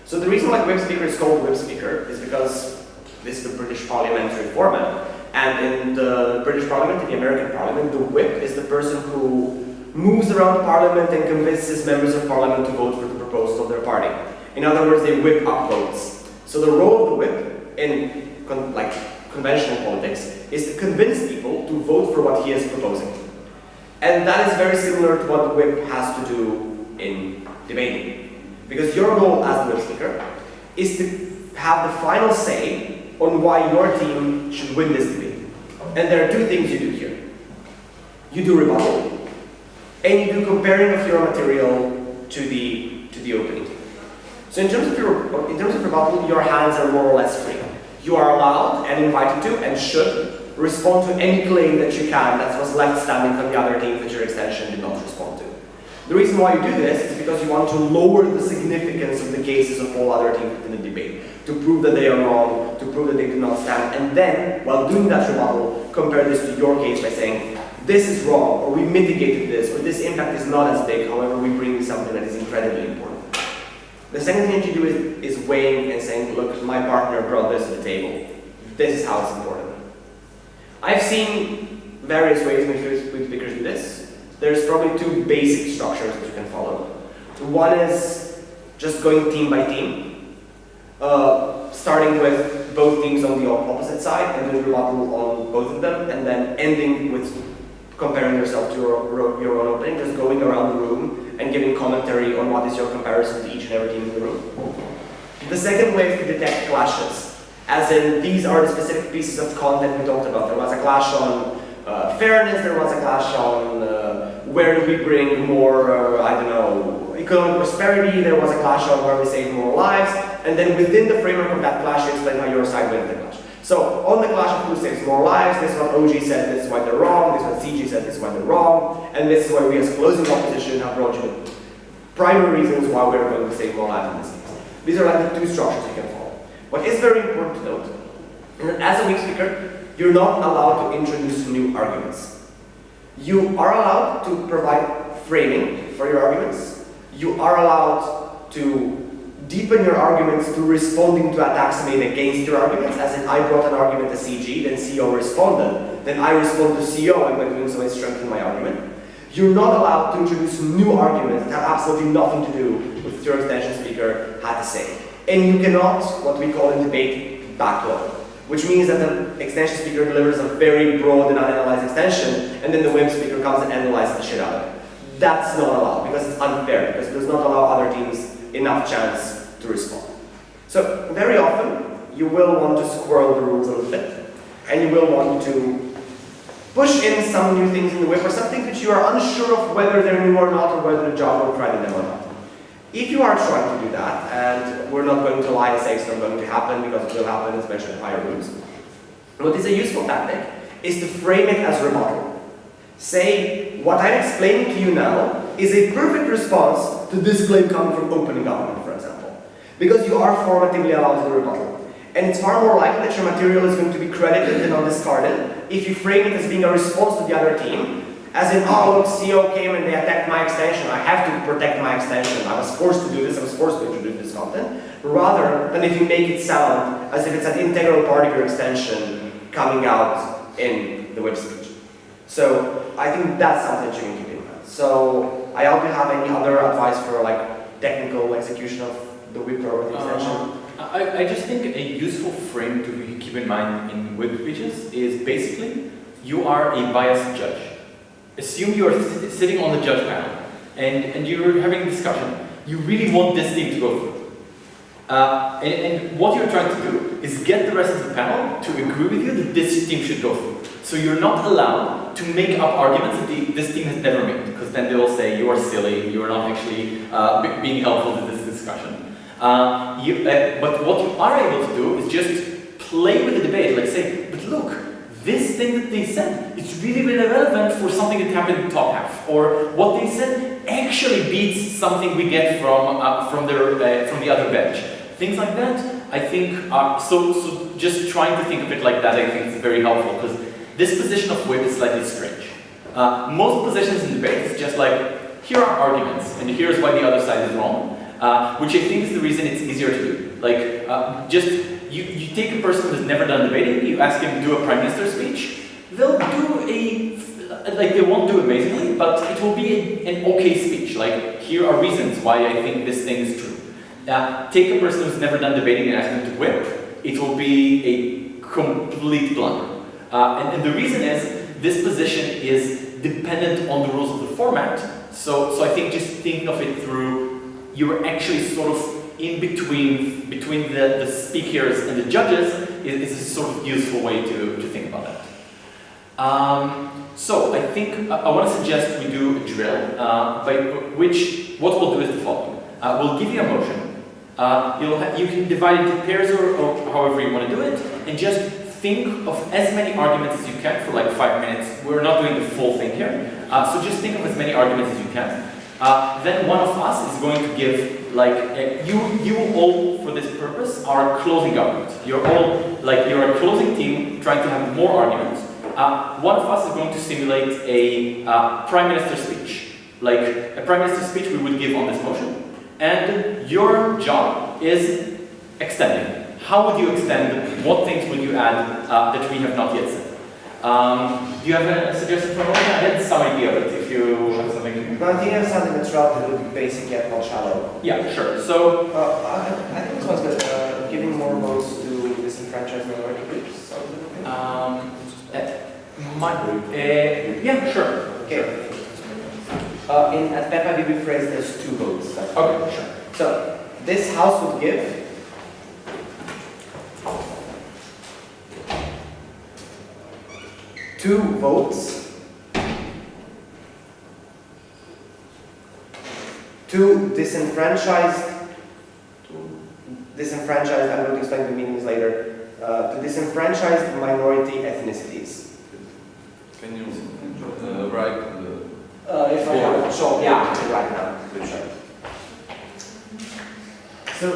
So the reason why the whip speaker is called the whip speaker is because this is the British parliamentary format. And in the British Parliament, in the American Parliament, the whip is the person who moves around Parliament and convinces members of Parliament to vote for the proposals of their party. In other words, they whip up votes. So the role of the whip in conventional politics is to convince people to vote for what he is proposing. And that is very similar to what the whip has to do in debating. Because your role as the whip speaker is to have the final say on why your team should win this debate. And there are two things you do here. You do rebuttal, and you do comparing of your material to the opening. So in terms of rebuttal, your hands are more or less free. You are allowed and invited to and should respond to any claim that you can that was left standing from the other team that your extension did not respond to. The reason why you do this is because you want to lower the significance of the cases of all other teams in the debate, to prove that they are wrong, to prove that they do not stand, and then, while doing that rebuttal, compare this to your case by saying, this is wrong, or we mitigated this, or this impact is not as big, however we bring you something that is incredibly important. The second thing that you do is weighing and saying, look, my partner brought this to the table. This is how it's important. I've seen various ways in which speakers do this. There's probably two basic structures that you can follow. One is just going team by team, starting with both teams on the opposite side and doing rebuttal on both of them, and then ending with comparing yourself to your own opening, just going around the room and giving commentary on what is your comparison to each and every team in the room. The second way is to detect clashes, as in these are the specific pieces of content we talked about. There was a clash on fairness, there was a clash on where do we bring more, I don't know, economic prosperity, there was a clash on where we save more lives, and then within the framework of that clash you explain how your side wins the clash. So on the clash of who saves more lives, this is what OG says, this is why they're wrong, this is what CG says, this is why they're wrong, and this is why we as closing opposition have brought you the primary reasons why we're going to save more lives in this case. These are like the two structures you can follow. What is very important to note is that as a weak speaker, you're not allowed to introduce new arguments. You are allowed to provide framing for your arguments. You are allowed to deepen your arguments through responding to attacks made against your arguments, as in I brought an argument to CG, then CO responded, then I respond to CO, and by doing so I strengthen my argument. You're not allowed to introduce new arguments that have absolutely nothing to do with what your extension speaker had to say. And you cannot, what we call in debate, backlog, which means that the extension speaker delivers a very broad and unanalyzed extension, and then the web speaker comes and analyzes the shit out of it. That's not allowed, because it's unfair, because it does not allow other teams enough chance to respond. So very often, you will want to squirrel the rules a little bit, and you will want to push in some new things in the whip, or some things which you are unsure of whether they're new or not, or whether the job will credit them or not. If you are trying to do that, and we're not going to lie and say it's not going to happen, because it will happen, especially in higher rooms, what is a useful tactic is to frame it as rebuttal. Say, what I'm explaining to you now is a perfect response to this claim coming from opening government, for example. Because you are formatively allowed to do rebuttal. And it's far more likely that your material is going to be credited than not discarded if you frame it as being a response to the other team, as in, oh look, CO came and they attacked my extension, I have to protect my extension, I was forced to do this, I was forced to introduce this content, rather than if you make it sound as if it's an integral part of your extension coming out in the web speech. So I think that's something that you can keep in mind. So Ayal, do you have any other advice for like technical execution of the whip or the extension? I just think a useful frame to keep in mind in whip speeches is basically you are a biased judge. Assume you are sitting on the judge panel and you're having a discussion. You really want this thing to go through. And what you're trying to do is get the rest of the panel to agree with you that this thing should go through. So you're not allowed to make up arguments that this team has never made, because then they will say you are silly, you are not actually being helpful to this discussion. But what you are able to do is just play with the debate, like say, but look, this thing that they said, it's really, really relevant for something that happened in the top half, or what they said actually beats something we get from the other bench. Things like that, I think, so just trying to think of it like that, I think is very helpful, because this position of whip is slightly strange. Most positions in debate is just like, here are arguments, and here's why the other side is wrong, which I think is the reason it's easier to do. Like, you take a person who's never done debating, you ask him to do a prime minister speech, they'll do they won't do amazingly, but it will be an okay speech. Like, here are reasons why I think this thing is true. Take a person who's never done debating and ask him to whip, it will be a complete blunder. And the reason is, this position is dependent on the rules of the format, so I think just thinking of it through, you're actually sort of in between the speakers and the judges is a sort of useful way to think about that. So I think I want to suggest we do a drill, by which what we'll do is the following. We'll give you a motion. You can divide it into pairs or however you want to do it, and just think of as many arguments as you can for like 5 minutes. We're not doing the full thing here, so just think of as many arguments as you can. Then one of us is going to give, like, you all, for this purpose, are closing arguments. You're all, like, you're a closing team trying to have more arguments. one of us is going to simulate a prime minister speech. Like a prime minister speech we would give on this motion. And your job is extending. How would you extend? What things would you add that we have not yet said? Do you have a suggestion for me? I had some idea, but if you have something... No, I think I have something that's relatively basic yet not shallow. Yeah, sure. So... I think this one's good. Giving more votes to disenfranchised minority groups. Yeah, sure. Okay. Sure. At PEPA we rephrase there's 2 votes. Okay, sure. So, this house would give 2 votes to disenfranchised, I'm going to explain the meanings later, to disenfranchised minority ethnicities. Can you write the... If I have, so yeah, I can write down. So,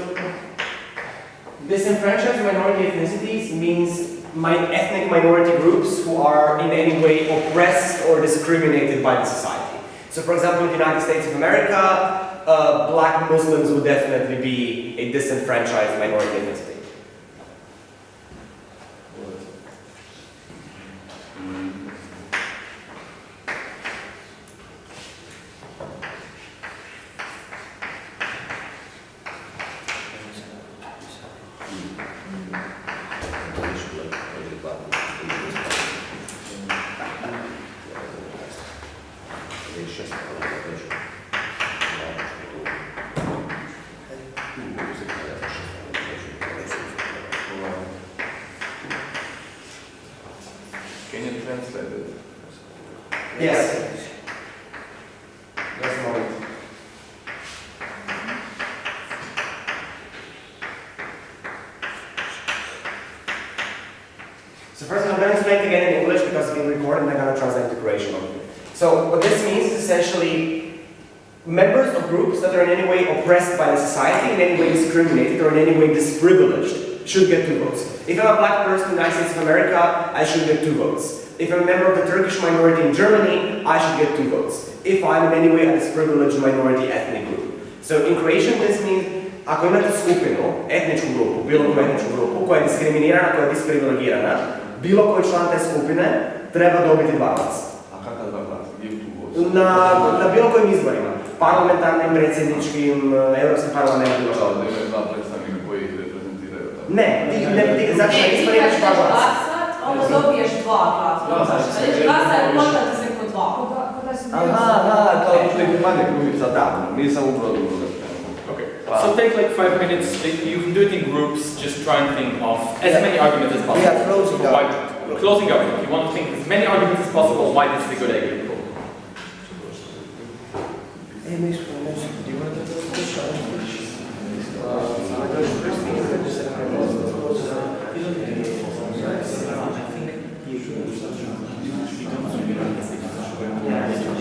disenfranchised minority ethnicities means ethnic minority groups who are in any way oppressed or discriminated by the society. So for example, in the United States of America, black Muslims would definitely be a disenfranchised minority ethnicity. Can you translate it? Yes. Just a moment. So first I'm going to explain it again in English because it's being recorded and I'm going to translate the Croatian over here. So what this means is essentially members of groups that are in any way oppressed by the society, in any way discriminated, or in any way disprivileged should get 2 votes. If I'm a black person in the United States of America, I should get 2 votes. If I'm a member of the Turkish minority in Germany, I should get 2 votes. If I'm in any way a disprivileged minority ethnic group. So in Croatian this means, ako imate skupinu, etničku grupu, bilo koju etničku grupu, koja je diskriminirana, koja je disprivilegirana, bilo koji član te skupine treba dobiti 2 glasa. A kakav 2 glasa? Give 2 votes? Na bilo kojim izborima. Parlamentarnim, predsjedničkim, Europskim parlamentom. Da imaju 2 predstavnika koji ih reprezentiraju. Ne, znači na izborima imaš 2 glasa. Onda dobiješ 2 glasa. Glasa je kontate se kod 2. Aha, kao što je manje grupica, da, nisam upravo dobro. Okay. So take like 5 minutes. You can do it in groups. Just try and think of as many arguments as possible. Yeah, closing argument. Closing argument. You want to think as many arguments as possible why this is a good idea. Hey, Miss, do you want to do this?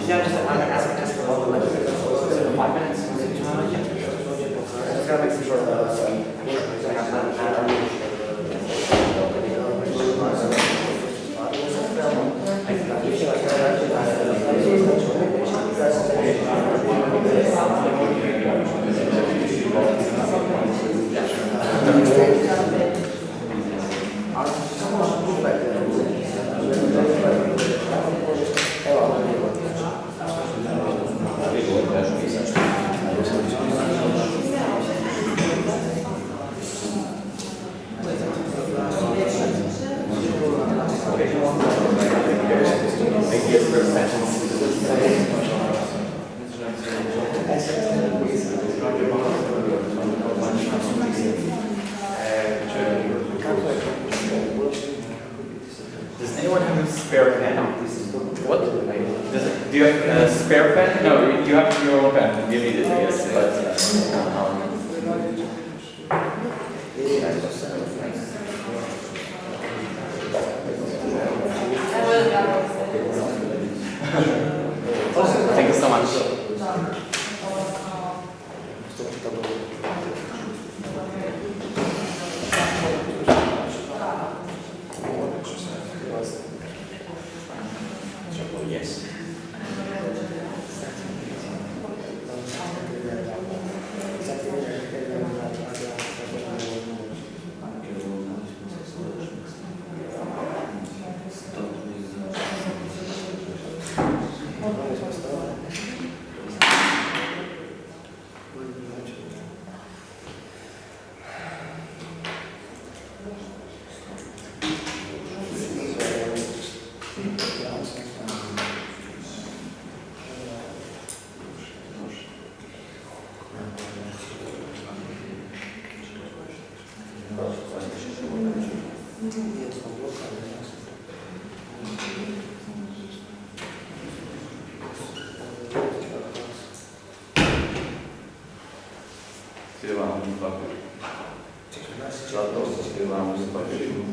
Yeah, just I'm asking just for 5 minutes. Just gotta make some short Does anyone have a spare pen? What? Do you have a spare pen? No, you have your own pen. You need it, yes. But, thank you so much. Scrivevamo sul papiro. Scrivevamo sul papiro.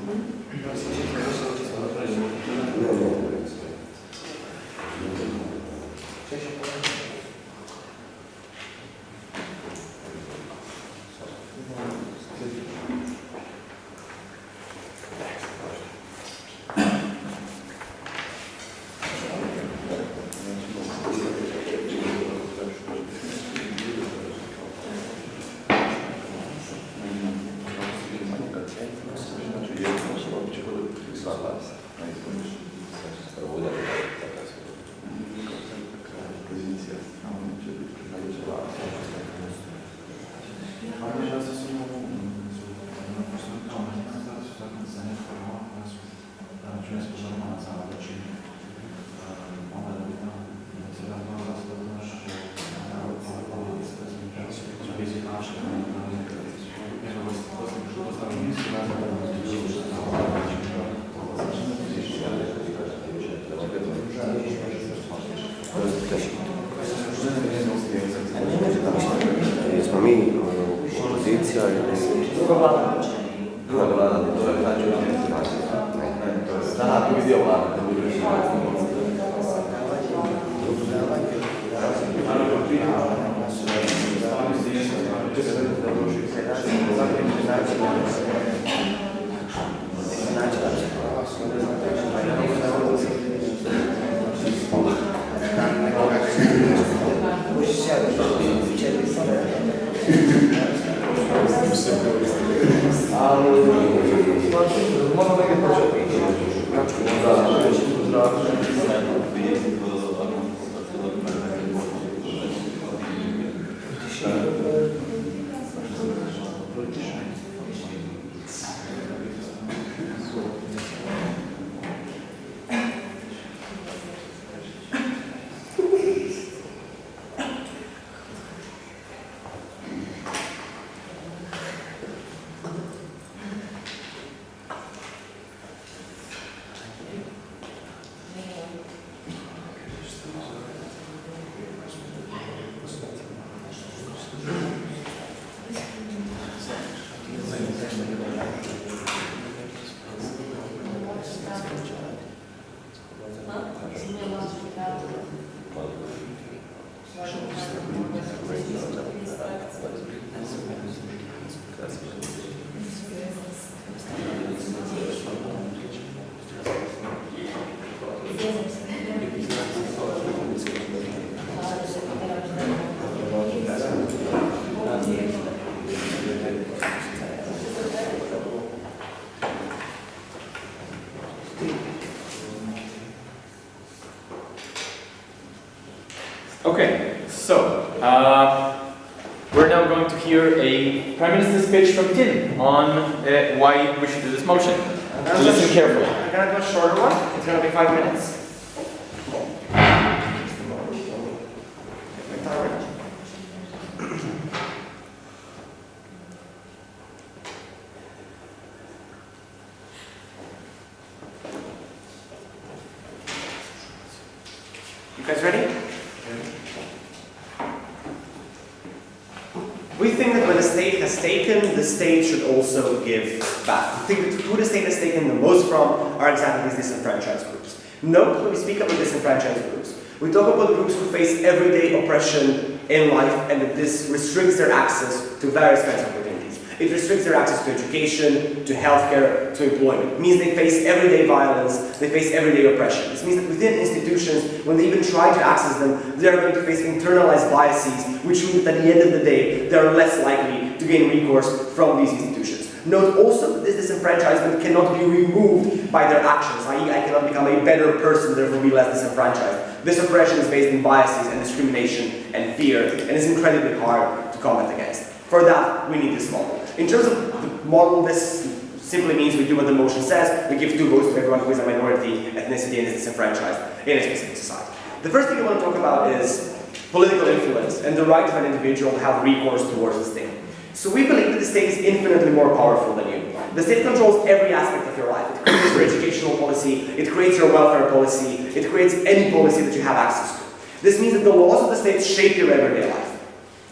Jesmo mi opozicija ili druga vlada? Druga vlada, to je znači Da, tu vidio vlada. Okay, so we're now going to hear a Prime Minister's speech from Tin on why we should do this motion. So listen carefully. I'm going to do a shorter one. It's going to be 5 minutes. You guys ready? We think that when the state has taken, the state should also give back. We think that who the state has taken the most from are exactly these disenfranchised groups. Note, when we speak about disenfranchised groups, we talk about groups who face everyday oppression in life and that this restricts their access to various kinds of opportunities. It restricts their access to education, to healthcare, to employment. It means they face everyday violence, they face everyday oppression. This means that within institutions, when they even try to access them, they are going to face internalized biases, which means that at the end of the day, they are less likely to gain recourse from these institutions. Note also that this disenfranchisement cannot be removed by their actions, i.e. I cannot become a better person, therefore be less disenfranchised. This oppression is based in biases and discrimination and fear, and is incredibly hard to combat against. For that, we need this model. In terms of the model, this simply means we do what the motion says, we give 2 votes to everyone who is a minority ethnicity and is disenfranchised in a specific society. The first thing I want to talk about is political influence and the right of an individual to have recourse towards this thing. So we believe that the state is infinitely more powerful than you. The state controls every aspect of your life. It creates your educational policy, it creates your welfare policy, it creates any policy that you have access to. This means that the laws of the state shape your everyday life.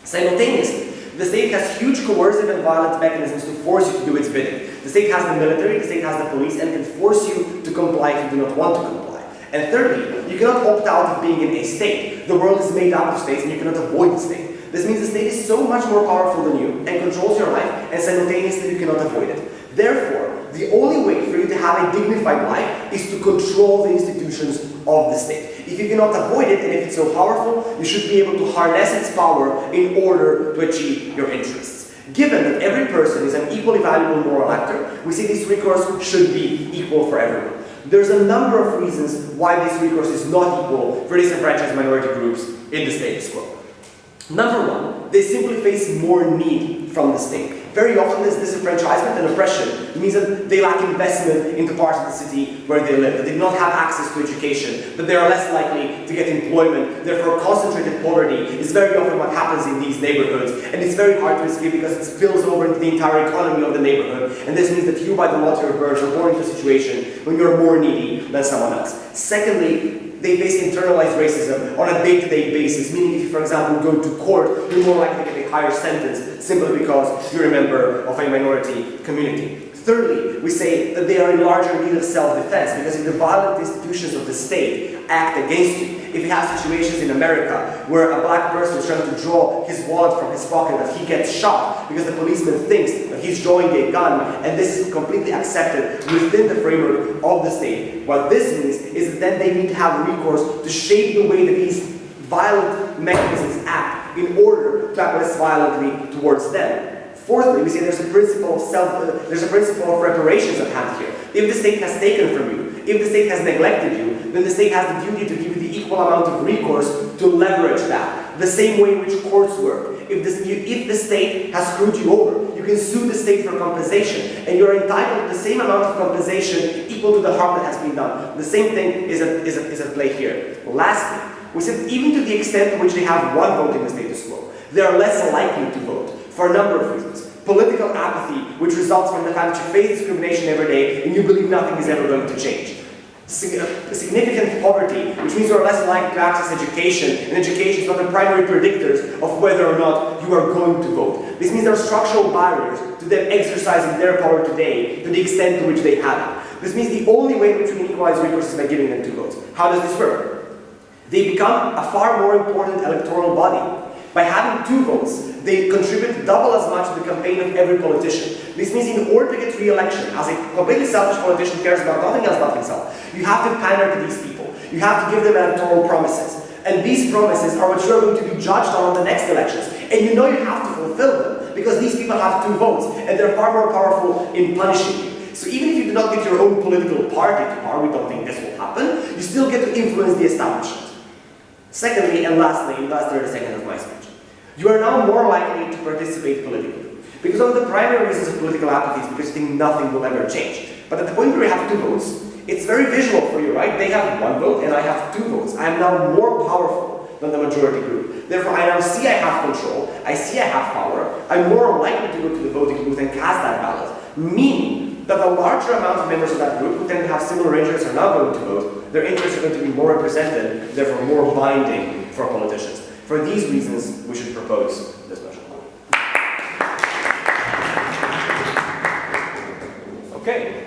Simultaneously, the state has huge coercive and violent mechanisms to force you to do its bidding. The state has the military, the state has the police, and can force you to comply if you do not want to comply. And thirdly, you cannot opt out of being in a state. The world is made up of states and you cannot avoid the state. This means the state is so much more powerful than you and controls your life, and simultaneously you cannot avoid it. Therefore, the only way for you to have a dignified life is to control the institutions of the state. If you cannot avoid it, and if it's so powerful, you should be able to harness its power in order to achieve your interests. Given that every person is an equally valuable moral actor, we see this recourse should be equal for everyone. There's a number of reasons why this recourse is not equal for disenfranchised minority groups in the status quo. Number one, they simply face more need from the state. Very often this disenfranchisement and oppression means that they lack investment into parts of the city where they live, that they do not have access to education, that they are less likely to get employment. Therefore, concentrated poverty is very often what happens in these neighborhoods, and it's very hard to escape because it spills over into the entire economy of the neighborhood, and this means that you, by the lottery of birds, are born into a situation when you're more needy than someone else. Secondly, they face internalized racism on a day-to-day basis, meaning if you, for example, go to court, you're more likely to get a higher sentence simply because you're a member of a minority community. Thirdly, we say that they are in larger need of self-defense, because if the violent institutions of the state act against you, if you have situations in America where a black person is trying to draw his wallet from his pocket, that he gets shot because the policeman thinks that he's drawing a gun, and this is completely accepted within the framework of the state. What this means is that then they need to have recourse to shape the way that these violent mechanisms act in order to act less violently towards them. Fourthly, we say there's a principle of reparations at hand here. If the state has taken from you, if the state has neglected you, then the state has the duty to give you the equal amount of recourse to leverage that. The same way in which courts work. If the state has screwed you over, you can sue the state for compensation, and you're entitled to the same amount of compensation equal to the harm that has been done. The same thing is at play here. Lastly, we said even to the extent to which they have one vote in the status quo, they are less likely to vote for a number of reasons. Political apathy, which results from the fact that you face discrimination every day and you believe nothing is ever going to change. Significant poverty, which means you are less likely to access education, and education is one of the primary predictors of whether or not you are going to vote. This means there are structural barriers to them exercising their power today to the extent to which they have it. This means the only way in which we can equalize recourse is by giving them 2 votes. How does this work? They become a far more important electoral body. By having 2 votes, they contribute double as much to the campaign of every politician. This means in order to get re-election, as a completely selfish politician who cares about nothing else but himself, you have to pander to these people. You have to give them electoral promises. And these promises are what you're going to be judged on the next elections. And you know you have to fulfill them, because these people have 2 votes, and they're far more powerful in punishing you. So even if you do not get your own political party to power, we don't think this will happen, you still get to influence the establishment. Secondly, and lastly, in the last 30 seconds of my speech, you are now more likely to participate politically. Because one of the primary reasons of political apathy is because you think nothing will ever change. But at the point where you have 2 votes, it's very visual for you, right? They have 1 vote and I have 2 votes. I am now more powerful than the majority group. Therefore, I now see I have control, I see I have power, I'm more likely to go to the voting booth and cast that ballot, meaning that a larger amount of members of that group who tend to have similar interests are now going to vote. Their interests are going to be more represented, therefore more binding for politicians. For these reasons, we should propose this motion. Okay,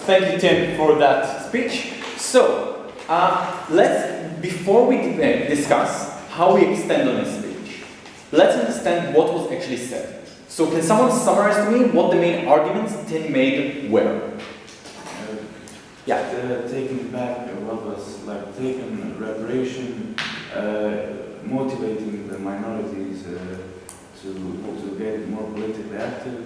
thank you, Tim, for that speech. So, before we discuss how we extend on this speech, let's understand what was actually said. So, can someone summarize to me what the main arguments Tim made were? Yeah. Taking back what was like taken reparation, motivating the minorities to get more politically active.